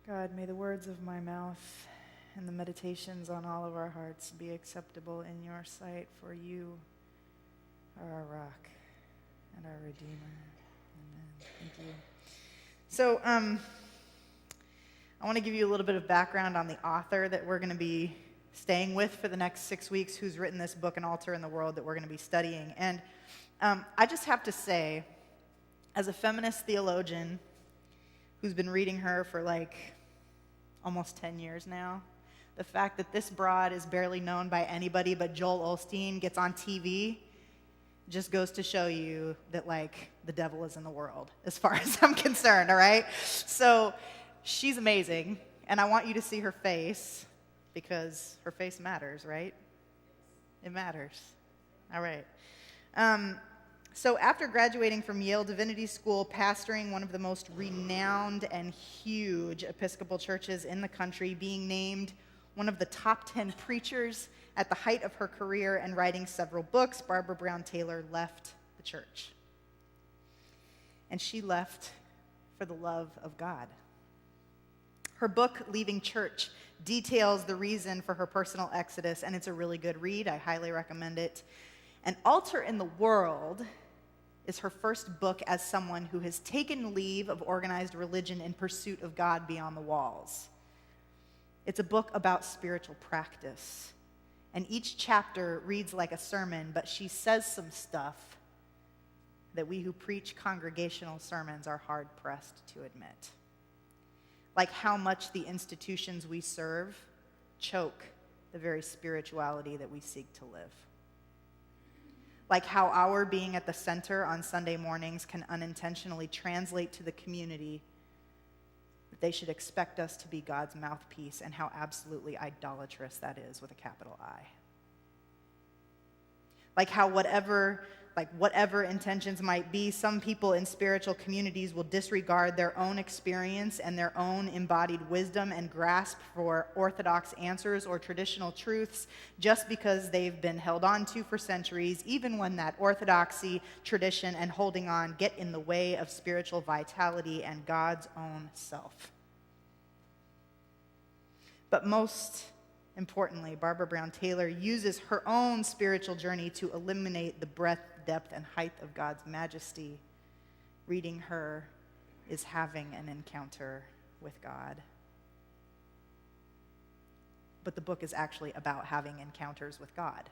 God, may the words of my mouth and the meditations on all of our hearts be acceptable in your sight, for you are our rock and our Redeemer. Amen. Thank you. So, I want to give you a little bit of background on the author that we're going to be staying with for the next 6 weeks, who's written this book, An Altar in the World, that we're going to be studying. And I just have to say, as a feminist theologian who's been reading her for almost 10 years now, the fact that this broad is barely known by anybody but Joel Osteen gets on TV just goes to show you that the devil is in the world as far as I'm concerned, all right? So she's amazing, and I want you to see her face because her face matters, right? It matters. All right. So after graduating from Yale Divinity School, pastoring one of the most renowned and huge Episcopal churches in the country, being named one of the top 10 preachers at the height of her career, and writing several books, Barbra Brown Taylor left the church. And she left for the love of God. Her book, Leaving Church, details the reason for her personal exodus, and it's a really good read. I highly recommend it. An Altar in the World is her first book as someone who has taken leave of organized religion in pursuit of God beyond the walls. It's a book about spiritual practice, and each chapter reads like a sermon, but she says some stuff that we who preach congregational sermons are hard-pressed to admit. Like how much the institutions we serve choke the very spirituality that we seek to live. Like how our being at the center on Sunday mornings can unintentionally translate to the community that they should expect us to be God's mouthpiece, and how absolutely idolatrous that is with a capital I. Like how whatever intentions might be, some people in spiritual communities will disregard their own experience and their own embodied wisdom and grasp for orthodox answers or traditional truths just because they've been held on to for centuries, even when that orthodoxy, tradition, and holding on get in the way of spiritual vitality and God's own self. But most importantly, Barbra Brown Taylor uses her own spiritual journey to illuminate the breadth, depth, and height of God's majesty. Reading her is having an encounter with God. But the book is actually about having encounters with God.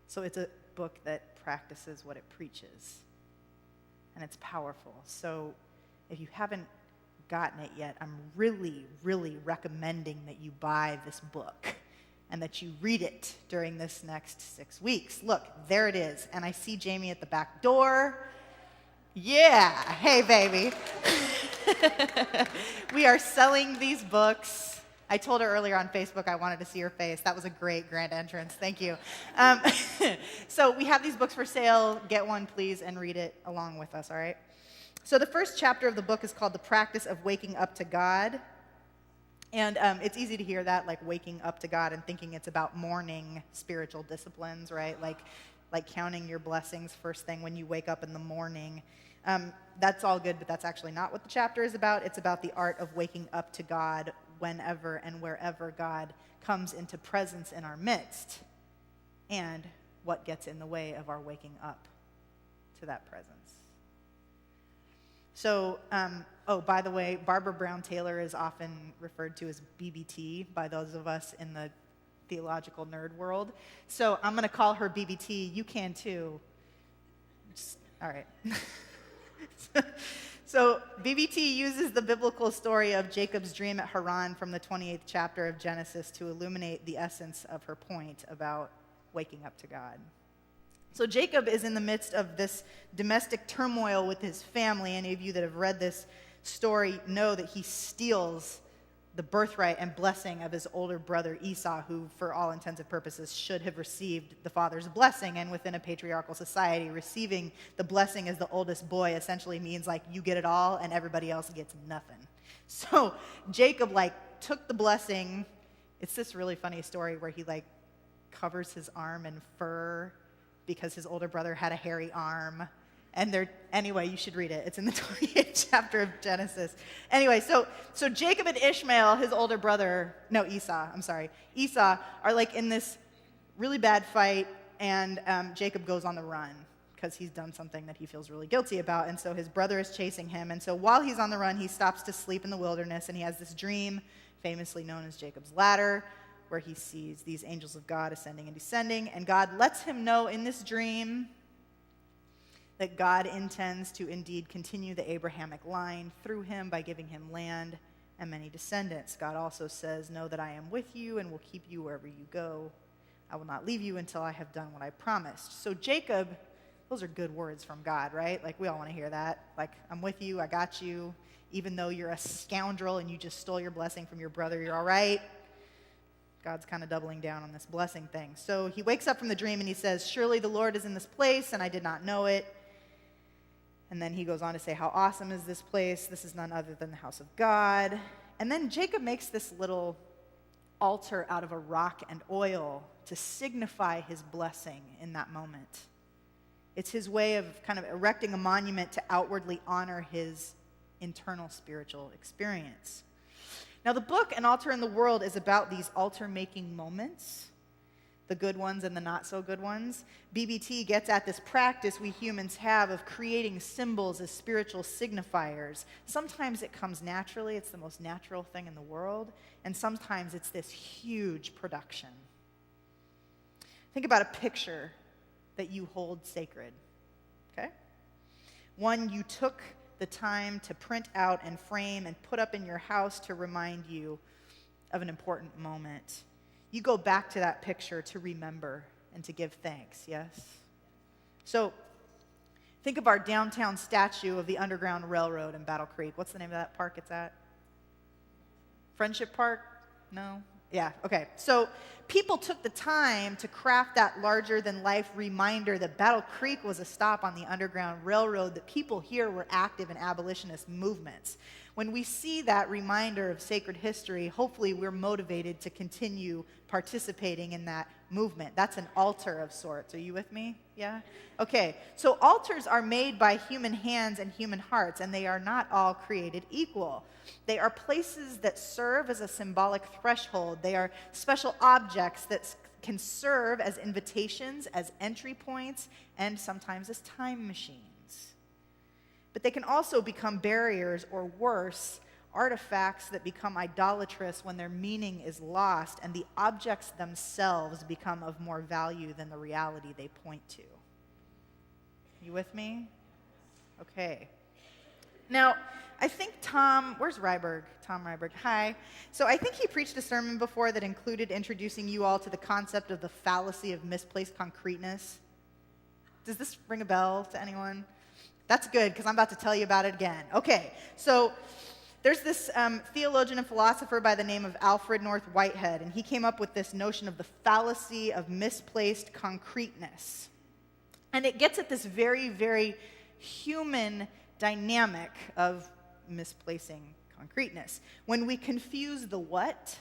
So it's a book that practices what it preaches. And it's powerful. So if you haven't gotten it yet, I'm really, really recommending that you buy this book and that you read it during this next 6 weeks. Look, there it is. And I see Jamie at the back door. Yeah, hey, baby. We are selling these books. I told her earlier on Facebook I wanted to see her face. That was a great grand entrance. Thank you. So we have these books for sale. Get one, please, and read it along with us, all right? So the first chapter of the book is called The Practice of Waking Up to God. And it's easy to hear that, like waking up to God, and thinking it's about morning spiritual disciplines, right? Like counting your blessings first thing when you wake up in the morning. That's all good, but that's actually not what the chapter is about. It's about the art of waking up to God whenever and wherever God comes into presence in our midst, and what gets in the way of our waking up to that presence. So, by the way, Barbra Brown Taylor is often referred to as BBT by those of us in the theological nerd world. So I'm going to call her BBT. You can too. All right. So BBT uses the biblical story of Jacob's dream at Haran from the 28th chapter of Genesis to illuminate the essence of her point about waking up to God. So Jacob is in the midst of this domestic turmoil with his family. Any of you that have read this story know that he steals the birthright and blessing of his older brother Esau, who, for all intents and purposes, should have received the father's blessing. And within a patriarchal society, receiving the blessing as the oldest boy essentially means you get it all and everybody else gets nothing. So Jacob took the blessing. It's this really funny story where he covers his arm in fur because his older brother had a hairy arm. Anyway, you should read it. It's in the 28th chapter of Genesis. Anyway, so Jacob and Ishmael, his older brother, no, Esau, are like in this really bad fight, and Jacob goes on the run because he's done something that he feels really guilty about, and so his brother is chasing him, and so while he's on the run, he stops to sleep in the wilderness, and he has this dream, famously known as Jacob's ladder, where he sees these angels of God ascending and descending, and God lets him know in this dream that God intends to indeed continue the Abrahamic line through him by giving him land and many descendants. God also says, know that I am with you and will keep you wherever you go. I will not leave you until I have done what I promised. So Jacob, those are good words from God, right? Like, we all want to hear that. Like, I'm with you, I got you. Even though you're a scoundrel and you just stole your blessing from your brother, you're all right. God's kind of doubling down on this blessing thing. So he wakes up from the dream and he says, surely the Lord is in this place and I did not know it. And then he goes on to say, how awesome is this place? This is none other than the house of God. And then Jacob makes this little altar out of a rock and oil to signify his blessing in that moment. It's his way of kind of erecting a monument to outwardly honor his internal spiritual experience. Now, the book An Altar in the World is about these altar-making moments, the good ones and the not-so-good ones. BBT gets at this practice we humans have of creating symbols as spiritual signifiers. Sometimes it comes naturally. It's the most natural thing in the world. And sometimes it's this huge production. Think about a picture that you hold sacred, okay? One you took the time to print out and frame and put up in your house to remind you of an important moment. You go back to that picture to remember and to give thanks, yes? So think of our downtown statue of the Underground Railroad in Battle Creek. What's the name of that park it's at? Friendship Park? No? Yeah, okay. So people took the time to craft that larger-than-life reminder that Battle Creek was a stop on the Underground Railroad, that people here were active in abolitionist movements. When we see that reminder of sacred history, hopefully we're motivated to continue participating in that movement. That's an altar of sorts. Are you with me? Yeah? Okay, so altars are made by human hands and human hearts, and they are not all created equal. They are places that serve as a symbolic threshold. They are special objects that can serve as invitations, as entry points, and sometimes as time machines. But they can also become barriers, or worse, artifacts that become idolatrous when their meaning is lost and the objects themselves become of more value than the reality they point to. You with me? Okay. Now, I think where's Ryberg? Tom Ryberg, hi. So I think he preached a sermon before that included introducing you all to the concept of the fallacy of misplaced concreteness. Does this ring a bell to anyone? That's good, because I'm about to tell you about it again. Okay, so there's this theologian and philosopher by the name of Alfred North Whitehead, and he came up with this notion of the fallacy of misplaced concreteness. And it gets at this very, very human dynamic of misplacing concreteness. When we confuse the what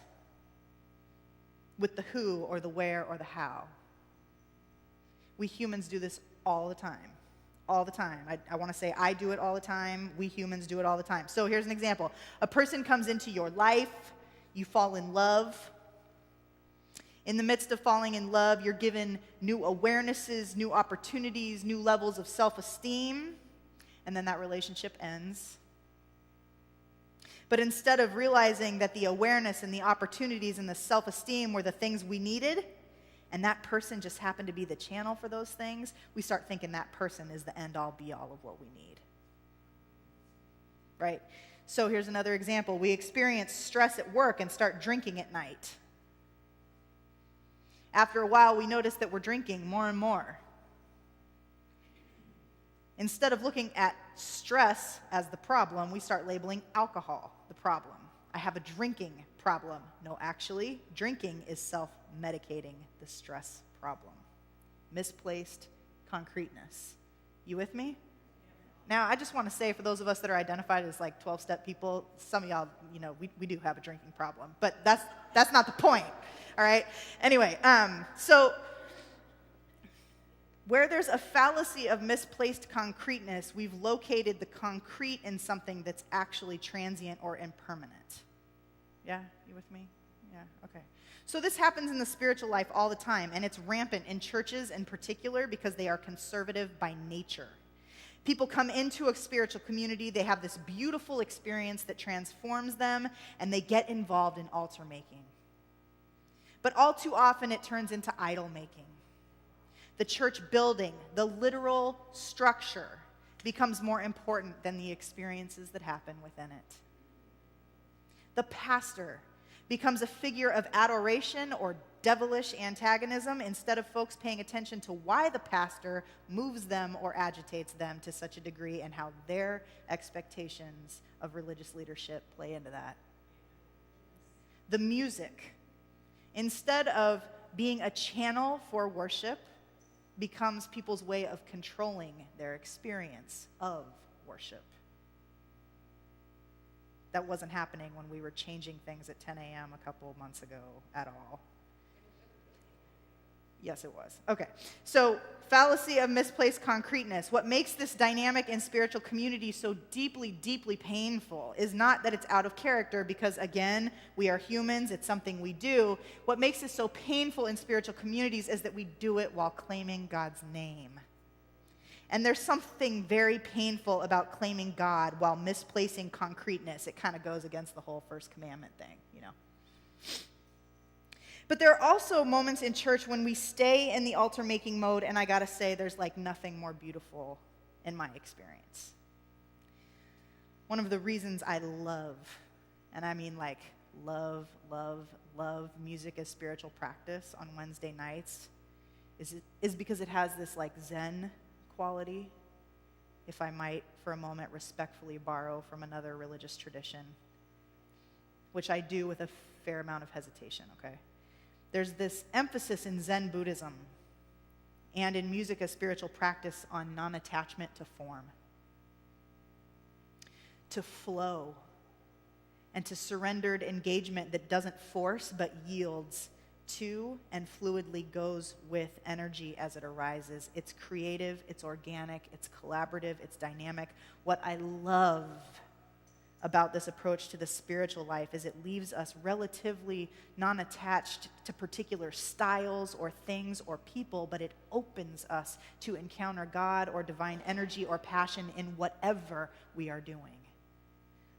with the who or the where or the how. We humans do this all the time. All the time. I want to say I do it all the time. We humans do it all the time. So here's an example. A person comes into your life. You fall in love. In the midst of falling in love, you're given new awarenesses, new opportunities, new levels of self-esteem, and then that relationship ends. But instead of realizing that the awareness and the opportunities and the self-esteem were the things we needed, and that person just happened to be the channel for those things, we start thinking that person is the end-all, be-all of what we need. Right? So here's another example. We experience stress at work and start drinking at night. After a while, we notice that we're drinking more and more. Instead of looking at stress as the problem, we start labeling alcohol the problem. I have a drinking problem. No, actually, drinking is self-medicating the stress problem. Misplaced concreteness. You with me? Now, I just want to say, for those of us that are identified as like 12-step people, some of y'all, we do have a drinking problem. But that's not the point, all right? Anyway, so Where there's a fallacy of misplaced concreteness, we've located the concrete in something that's actually transient or impermanent. Yeah, you with me? Yeah, okay. So this happens in the spiritual life all the time, and it's rampant in churches in particular because they are conservative by nature. People come into a spiritual community, they have this beautiful experience that transforms them, and they get involved in altar making. But all too often it turns into idol making. The church building, the literal structure, becomes more important than the experiences that happen within it. The pastor becomes a figure of adoration or devilish antagonism instead of folks paying attention to why the pastor moves them or agitates them to such a degree and how their expectations of religious leadership play into that. The music, instead of being a channel for worship, becomes people's way of controlling their experience of worship. That wasn't happening when we were changing things at 10 a.m. a couple of months ago at all. Yes, it was. Okay. So, fallacy of misplaced concreteness. What makes this dynamic in spiritual community so deeply, deeply painful is not that it's out of character because, again, we are humans. It's something we do. What makes this so painful in spiritual communities is that we do it while claiming God's name. And there's something very painful about claiming God while misplacing concreteness. It kind of goes against the whole first commandment thing, you know. But there are also moments in church when we stay in the altar-making mode, and I gotta say, there's like nothing more beautiful in my experience. One of the reasons I love, and I mean like love music as spiritual practice on Wednesday nights is because it has this like Zen quality, if I might for a moment respectfully borrow from another religious tradition, which I do with a fair amount of hesitation, okay? There's this emphasis in Zen Buddhism and in music as spiritual practice on non-attachment to form, to flow, and to surrendered engagement that doesn't force but yields to and fluidly goes with energy as it arises. It's creative, it's organic, it's collaborative, it's dynamic. What I love about this approach to the spiritual life is it leaves us relatively non-attached to particular styles or things or people, but it opens us to encounter God or divine energy or passion in whatever we are doing.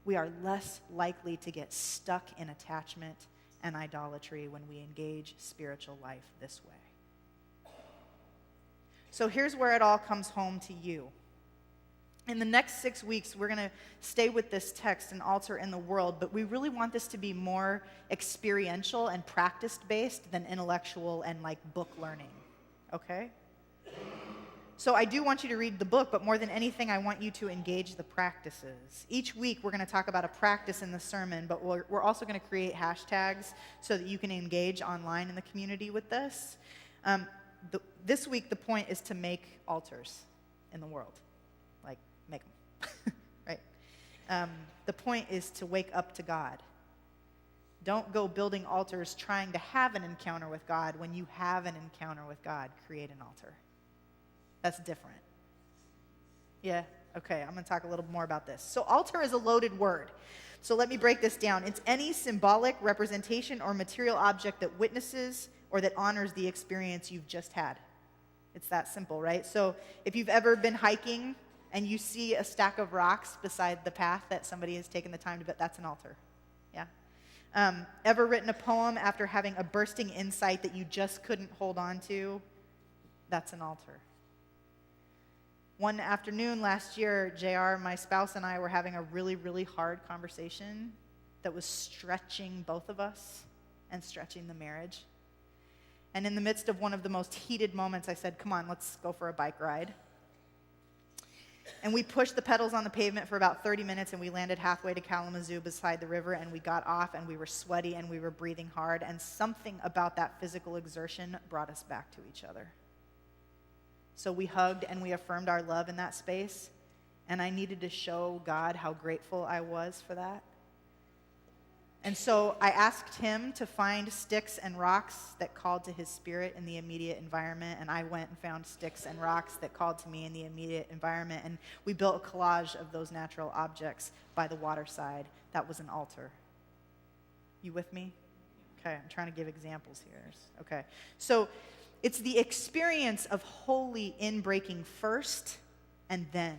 We are less likely to get stuck in attachment and idolatry when we engage spiritual life this way. So here's where it all comes home to you. In the next 6 weeks, we're going to stay with this text, An Altar in the World, but we really want this to be more experiential and practice-based than intellectual and like book learning, okay? So I do want you to read the book, but more than anything, I want you to engage the practices. Each week, we're going to talk about a practice in the sermon, but we're also going to create hashtags so that you can engage online in the community with this. This week, the point is to make altars in the world. Like, make them, right? The point is to wake up to God. Don't go building altars trying to have an encounter with God. When you have an encounter with God, create an altar. That's different. Yeah? Okay, I'm going to talk a little more about this. So altar is a loaded word. So let me break this down. It's any symbolic representation or material object that witnesses or that honors the experience you've just had. It's that simple, right? So if you've ever been hiking and you see a stack of rocks beside the path that somebody has taken the time to build, that's an altar. Yeah? Ever written a poem after having a bursting insight that you just couldn't hold on to? That's an altar. One afternoon last year, JR, my spouse, and I were having a really, really hard conversation that was stretching both of us and stretching the marriage. And in the midst of one of the most heated moments, I said, come on, let's go for a bike ride. And we pushed the pedals on the pavement for about 30 minutes, and we landed halfway to Kalamazoo beside the river, and we got off, and we were sweaty, and we were breathing hard, and something about that physical exertion brought us back to each other. So we hugged and we affirmed our love in that space, and I needed to show God how grateful I was for that. And so I asked him to find sticks and rocks that called to his spirit in the immediate environment, and I went and found sticks and rocks that called to me in the immediate environment, and we built a collage of those natural objects by the waterside. That was an altar. You with me? Okay, I'm trying to give examples here. Okay, so it's the experience of holy inbreaking first and then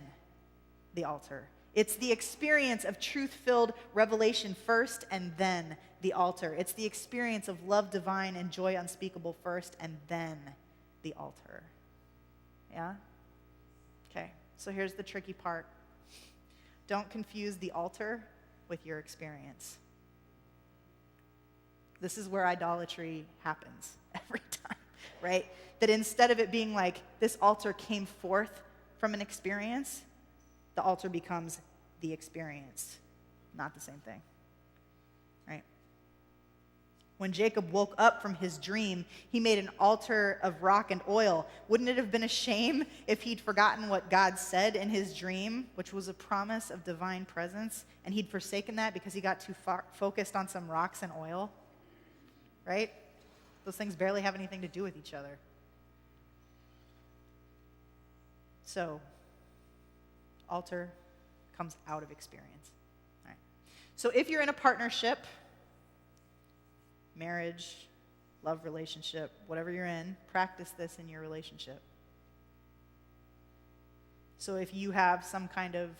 the altar. It's the experience of truth-filled revelation first and then the altar. It's the experience of love divine and joy unspeakable first and then the altar. Yeah? Okay, so here's the tricky part. Don't confuse the altar with your experience. This is where idolatry happens every time, right? That instead of it being like this altar came forth from an experience, the altar becomes the experience. Not the same thing, right? When Jacob woke up from his dream, he made an altar of rock and oil. Wouldn't it have been a shame if he'd forgotten what God said in his dream, which was a promise of divine presence, and he'd forsaken that because he got too focused on some rocks and oil? Right? Those things barely have anything to do with each other. So, altar comes out of experience. All right. So if you're in a partnership, marriage, love relationship, whatever you're in, practice this in your relationship. So if you have some kind of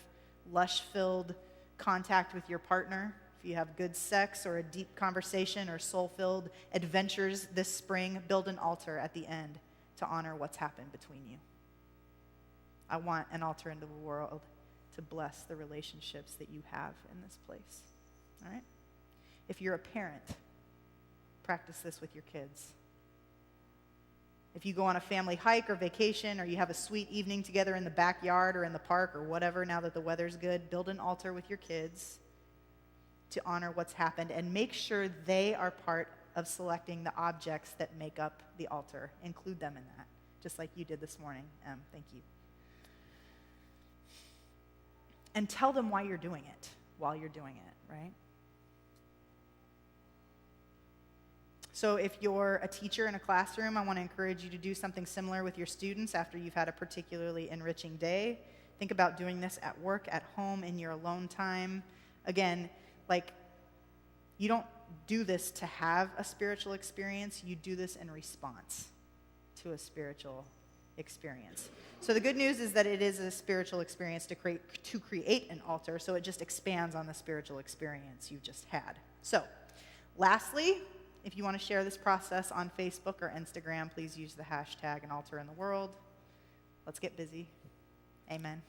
lush-filled contact with your partner, if you have good sex or a deep conversation or soul-filled adventures this spring, build an altar at the end to honor what's happened between you. I want an altar into the world to bless the relationships that you have in this place. All right? If you're a parent, practice this with your kids. If you go on a family hike or vacation, or you have a sweet evening together in the backyard or in the park or whatever, now that the weather's good, build an altar with your kids to honor what's happened, and make sure they are part of selecting the objects that make up the altar. Include them in that, just like you did this morning. Thank you. And tell them why you're doing it while you're doing it, right? So if you're a teacher in a classroom, I want to encourage you to do something similar with your students after you've had a particularly enriching day. Think about doing this at work, at home, in your alone time. Again, like, you don't do this to have a spiritual experience. You do this in response to a spiritual experience. So the good news is that it is a spiritual experience to create an altar, so it just expands on the spiritual experience you just had. So, lastly, if you want to share this process on Facebook or Instagram, please use the hashtag #AnAltarInTheWorld. Let's get busy. Amen.